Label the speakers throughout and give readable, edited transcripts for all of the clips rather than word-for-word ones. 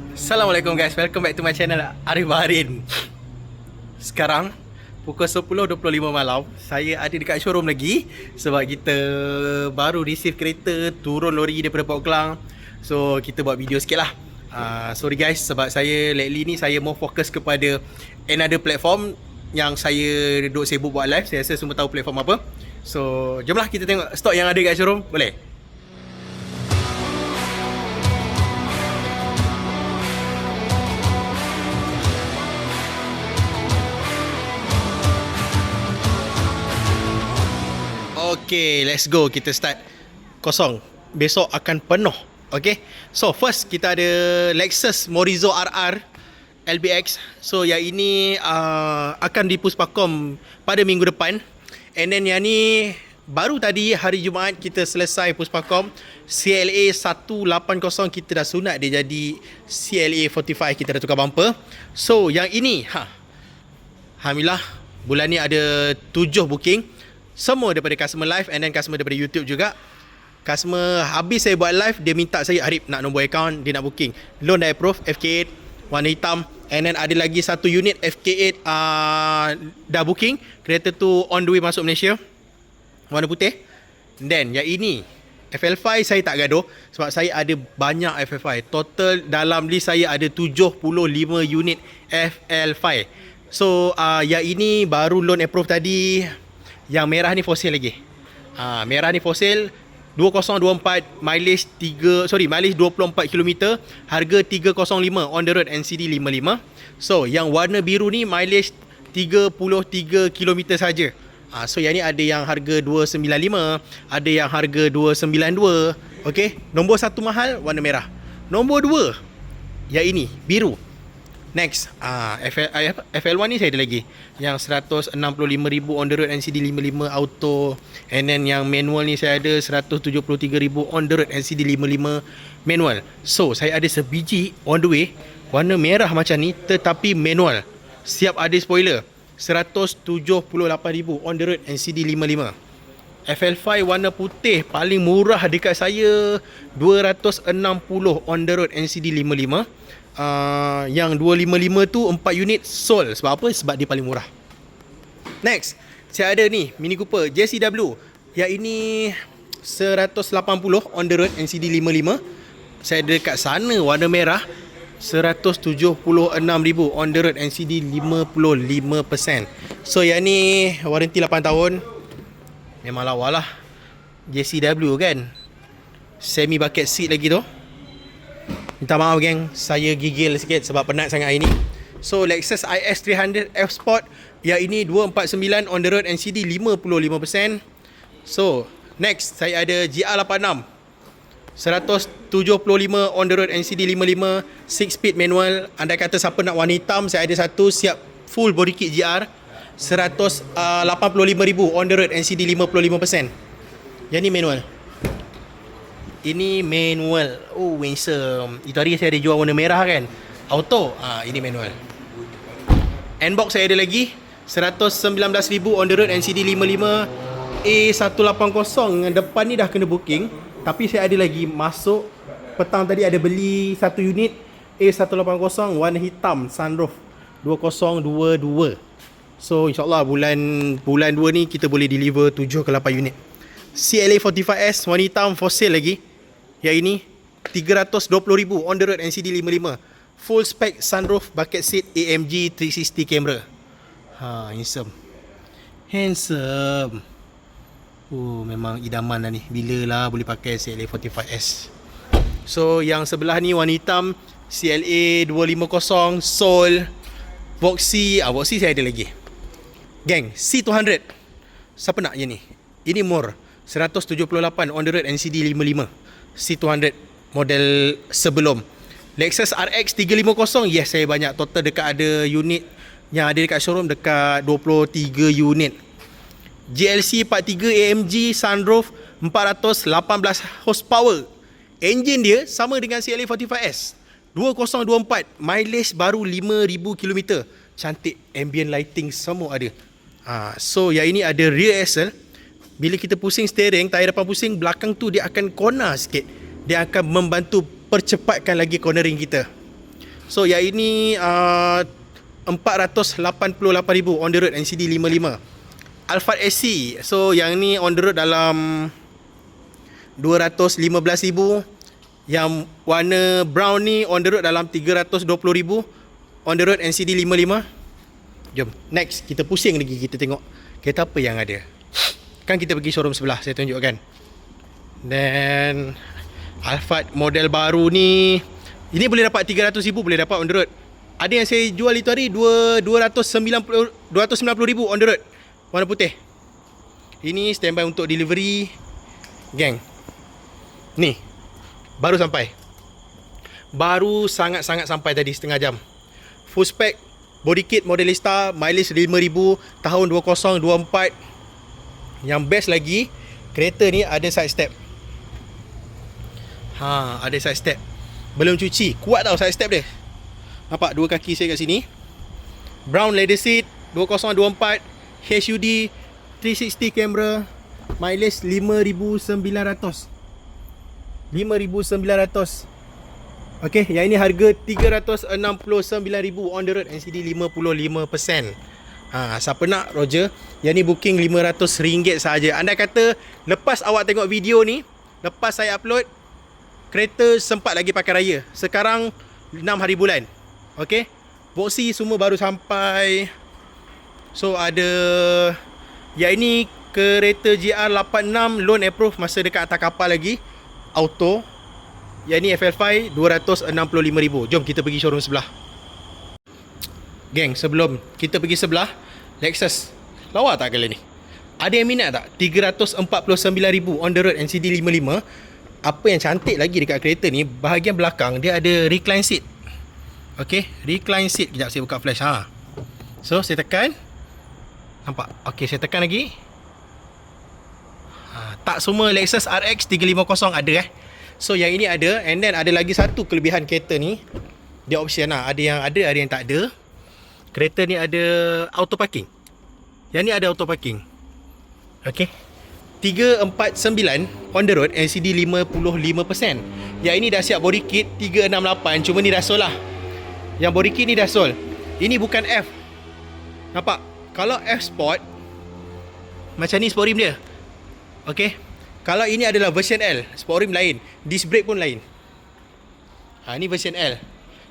Speaker 1: Assalamualaikum guys, welcome back to my channel Arif Baharin. Sekarang pukul 10.25 malam, saya ada dekat showroom lagi sebab kita baru receive kereta turun lori daripada Port Klang. So kita buat video sikit lah. Sorry guys, sebab saya lately ni saya more fokus kepada another platform yang saya duduk sibuk buat live. Saya rasa semua tahu platform apa. So jomlah kita tengok stok yang ada kat showroom. Boleh? Okay, let's go. Kita start kosong. Besok akan penuh. Okay. So first kita ada Lexus Morizo RR LBX. So yang ini akan di Puspakom pada minggu depan. And then yang ni baru tadi hari Jumaat kita selesai Puspakom. CLA 180 kita dah sunat dia jadi CLA 45, kita dah tukar bumper. So yang ini alhamdulillah bulan ni ada 7 booking. Semua daripada customer live and then customer daripada YouTube juga. Customer habis saya buat live, dia minta saya, Arif nak nombor account, dia nak booking. Loan dah approve, FK8 warna hitam. And then ada lagi satu unit FK8 dah booking. Kereta tu on the way masuk Malaysia, warna putih. And then yang ini FL5 saya tak gaduh sebab saya ada banyak FL5. Total dalam list saya ada 75 unit FL5. So yang ini baru loan approve tadi. Yang merah ni fosil lagi. Merah ni fosil 2024, mileage 24 km, harga 305 on the road, NCD 55. So yang warna biru ni mileage 33 km saja. So yang ni ada yang harga 295, ada yang harga 292. Okey, nombor 1 mahal warna merah. Nombor 2 yang ini biru. Next, FL1 ni saya ada lagi yang 165,000 on the road, NCD 55 auto. And then yang manual ni saya ada 173,000 on the road, NCD 55 manual. So saya ada sebiji on the way warna merah macam ni tetapi manual, siap ada spoiler, 178,000 on the road, NCD 55. FL5 warna putih paling murah dekat saya, 260 on the road, NCD 55. Yang 255 tu 4 unit sold. Sebab apa? Sebab dia paling murah. Next, saya ada ni Mini Cooper JCW. Yang ini 180 on the road, NCD 55. Saya ada dekat sana warna merah, 176,000 on the road, NCD 55%. So yang ni warranty 8 tahun. Memang lawa lah, JCW kan. Semi bucket seat lagi tu. Minta maaf geng, saya gigil sikit sebab penat sangat hari ni. So Lexus IS 300 F Sport, yang ini 249 on the road, NCD 55%. So next saya ada GR86 175 on the road, NCD 55, 6 speed manual. Andai kata siapa nak warna hitam, saya ada satu siap full body kit GR, 185,000 on the road, NCD 55%. Yang ni manual. Ini manual. Oh, handsome. Itu hari saya ada jual warna merah kan, auto. Ini manual. N-box saya ada lagi 119,000 on the road, NCD 55, A180. Yang depan ni dah kena booking, tapi saya ada lagi masuk. Petang tadi ada beli satu unit A180 warna hitam, sunroof 2022. So insyaAllah bulan 2 ni kita boleh deliver 7 ke 8 unit. CLA 45S warna hitam fosil lagi. Yang ini 320,000 on the road, NCD 55. Full spec sunroof, bucket seat, AMG 360 camera. Handsome. Handsome. Memang idaman lah ni. Bila lah boleh pakai CLA 45S. So yang sebelah ni warna hitam, CLA 250 Soul. Voxy saya ada lagi. Gang, C200. Siapa nak yang ni? Ini more, 178 on the road, NCD 55. C200 model sebelum. Lexus RX 350, yes saya banyak. Total dekat ada unit yang ada dekat showroom dekat 23 unit. GLC 43 AMG sunroof, 418 horsepower. Engine dia sama dengan CLA 45S, 2024, mileage baru 5,000 km. Cantik, ambient lighting semua ada. So yang ini ada rear axle. Bila kita pusing steering, tayar depan pusing, belakang tu dia akan corner sikit. Dia akan membantu percepatkan lagi cornering kita. So yang ini 488,000 on the road, NCD 55. Alphard SC, so yang ni on the road dalam 215,000. Yang warna brown ni on the road dalam 320,000 on the road, NCD 55. Jom, next kita pusing lagi, kita tengok kereta apa yang ada. Kan kita pergi showroom sebelah, saya tunjukkan. Dan Alphard model baru ni, ini boleh dapat 300,000, boleh dapat on the road. Ada yang saya jual itu hari 290,000 on the road, warna putih. Ini standby untuk delivery, geng. Ni baru sampai. Baru sangat-sangat sampai tadi, setengah jam. Full spec, body kit Modelista, mileage 5,000, tahun 2024. Yang best lagi, kereta ni ada side step. Ada side step. Belum cuci, kuat tau side step dia. Nampak dua kaki saya kat sini. Brown leather seat, 2024, HUD, 360 camera, mileage 5,900. 5,900. Okey, yang ini harga 369,000 on the road, NCD 55%. Siapa nak, Roger. Yang ni booking RM500 sahaja. Anda kata lepas awak tengok video ni, lepas saya upload, kereta sempat lagi pakai raya. Sekarang 6 hari bulan. Okey, boxy semua baru sampai. So ada, yang ini kereta GR86 loan approve, masa dekat atas kapal lagi, auto. Yang ni FL5, 265,000. Jom kita pergi showroom sebelah. Geng, sebelum kita pergi sebelah, Lexus lawa tak kali ni? Ada yang minat tak? 349,000 on the road, NCD 55. Apa yang cantik lagi dekat kereta ni, bahagian belakang dia ada recline seat. Okey, recline seat. Kejap saya buka flash. So saya tekan. Nampak? Okey, saya tekan lagi. Tak semua Lexus RX 350 ada So yang ini ada. And then ada lagi satu kelebihan kereta ni, dia option lah. Ada yang ada, ada yang tak ada. Kereta ni ada auto parking. Yang ni ada auto parking. Okey, 349 on the road, NCD 55%. Yang ini dah siap body kit 368. Cuma ni dah sol lah. Yang body kit ni dah sol. Ini bukan F. Nampak? Kalau F Sport, macam ni sport rim dia. Okey, kalau ini adalah version L, sport rim lain, disc brake pun lain. Ni version L.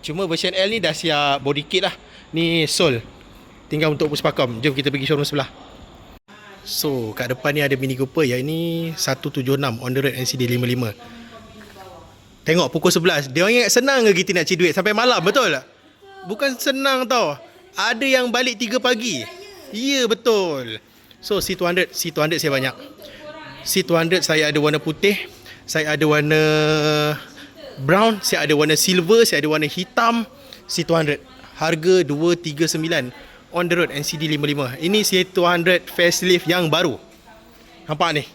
Speaker 1: Cuma version L ni dah siap body kit lah. Ni sol, tinggal untuk puspakom. Jom kita pergi showroom sebelah. So kat depan ni ada Mini Cooper. Yang ini 176 on the road, NCD 55. Tengok pukul 11. Dia orang ingat senang ke kita nak cari duit sampai malam, betul tak? Bukan senang tau. Ada yang balik 3 pagi. Ya, betul. So C200 saya banyak. C200 saya ada warna putih, saya ada warna brown, saya ada warna silver, saya ada warna hitam. C200 harga 239 on the road, NCD 55. Ini C200 facelift yang baru. Nampak ni?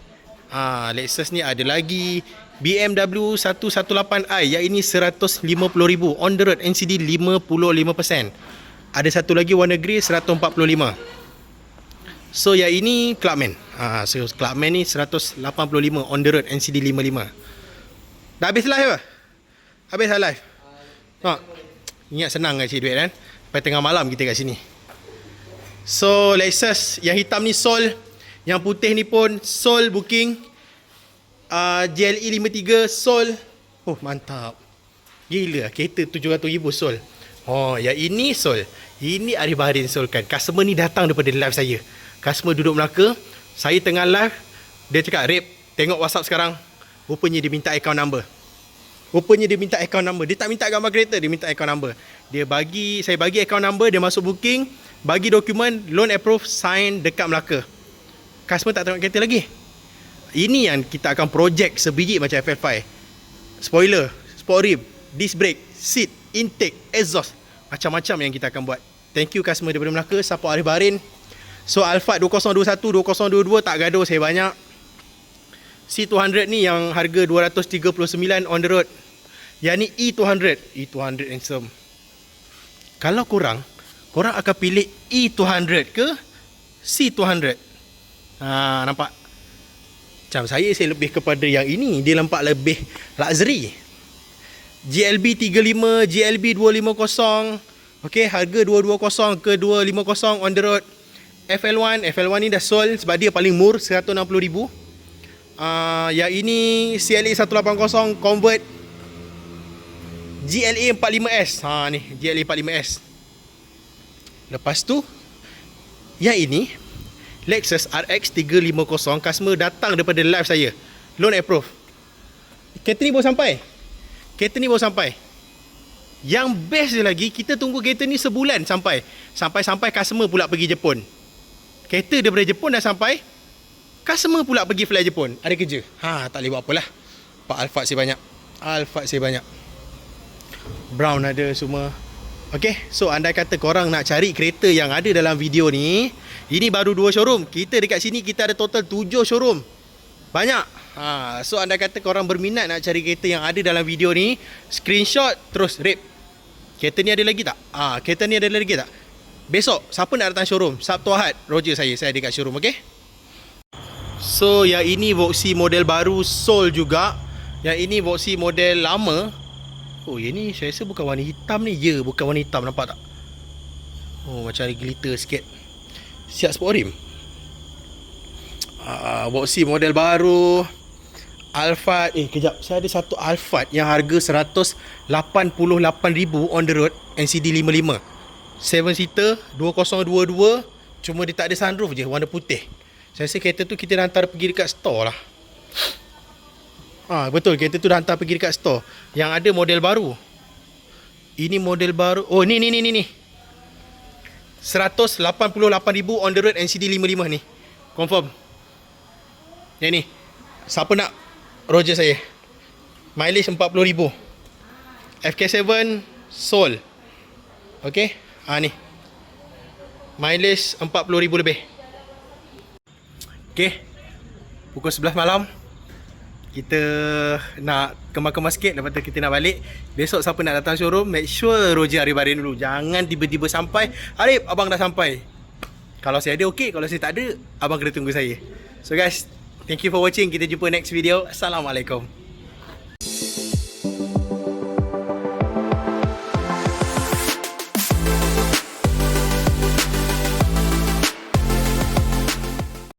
Speaker 1: Lexus ni ada lagi BMW 118i, yang ini 150,000 on the road, NCD 55%. Ada satu lagi warna grey 145. So yang ini Clubman. So Clubman ni 185 on the road, NCD 55. Dah habis live ke? Habis live. Ingat senang kan cari duit kan? Sampai tengah malam kita kat sini. So Lexus yang hitam ni sol, yang putih ni pun sol booking. GLE 53 sol. Oh mantap. Gila, kereta 700,000 sol. Yang ini sol. Ini Arif Bahrin sol kan. Customer ni datang daripada live saya. Customer duduk Melaka, saya tengah live, dia cakap, "Rip, tengok WhatsApp sekarang." Rupanya dia minta account number. Dia tak minta gambar kereta, dia minta account number. Saya bagi account number, dia masuk booking, bagi dokumen, loan approve, sign dekat Melaka. Customer tak tengok kereta lagi. Ini yang kita akan project sebiji macam FL5. Spoiler, sport rim, disc brake, seat, intake, exhaust, macam-macam yang kita akan buat. Thank you customer daripada Melaka, support Arif Bahrin. So Alphard 2021, 2022 tak gaduh, saya banyak. C200 ni yang harga 239 on the road. Yang ni E200. E200 handsome. Kalau korang akan pilih E200 ke C200? Nampak? Macam saya lebih kepada yang ini. Dia nampak lebih luxury. GLB 35, GLB 250. Okay, harga 220 ke 250 on the road. FL1 ni dah sold sebab dia paling murah, 160,000. Yang ini CLA 180 convert GLA 45S. Ni GLA 45S. Lepas tu yang ini Lexus RX 350. Customer datang daripada live saya, loan approve. Kereta ni baru sampai. Yang best dia lagi, kita tunggu kereta ni sebulan sampai customer pula pergi Jepun. Kereta daripada Jepun dah sampai, customer pula pergi fly Jepun. Ada kerja. Tak boleh buat apalah. Pak Alphard saya banyak. Brown ada semua. Okay, so andai kata korang nak cari kereta yang ada dalam video ni, ini baru 2 showroom. Kita dekat sini kita ada total 7 showroom. Banyak. So andai kata korang berminat nak cari kereta yang ada dalam video ni, screenshot terus rate. Kereta ni ada lagi tak? Besok siapa nak datang showroom? Sabtu Ahad, Roger saya ada kat showroom, okay? So yang ini Voxy model baru sold juga. Yang ini Voxy model lama. Oh, yang ni saya rasa bukan warna hitam ni. Ya, bukan warna hitam, nampak tak? Oh, macam ada glitter sikit. Siap sport rim. Voxy model baru. Alphard. Kejap, saya ada satu Alphard yang harga 188,000 on the road, NCD 55. 7-seater, 2022. Cuma dia tak ada sunroof je, warna putih. Saya rasa kereta tu kita dah hantar pergi dekat store lah. Betul, kereta tu dah hantar pergi dekat store. Yang ada model baru. Ini model baru. Oh, ni 188,000 on the road, NCD 55 ni. Confirm. Yang ni. Siapa nak, Roger saya. Mileage 40,000. FK7 sold. Okay. Ni mileage 40,000 lebih. Okay, pukul 11 malam kita nak kemas-kemas sikit. Lepas tu kita nak balik. Besok siapa nak datang showroom, make sure Roger Arif Barin dulu. Jangan tiba-tiba sampai, Arif abang dah sampai. Kalau saya ada okay, kalau saya tak ada, abang kena tunggu saya. So guys, thank you for watching. Kita jumpa next video. Assalamualaikum.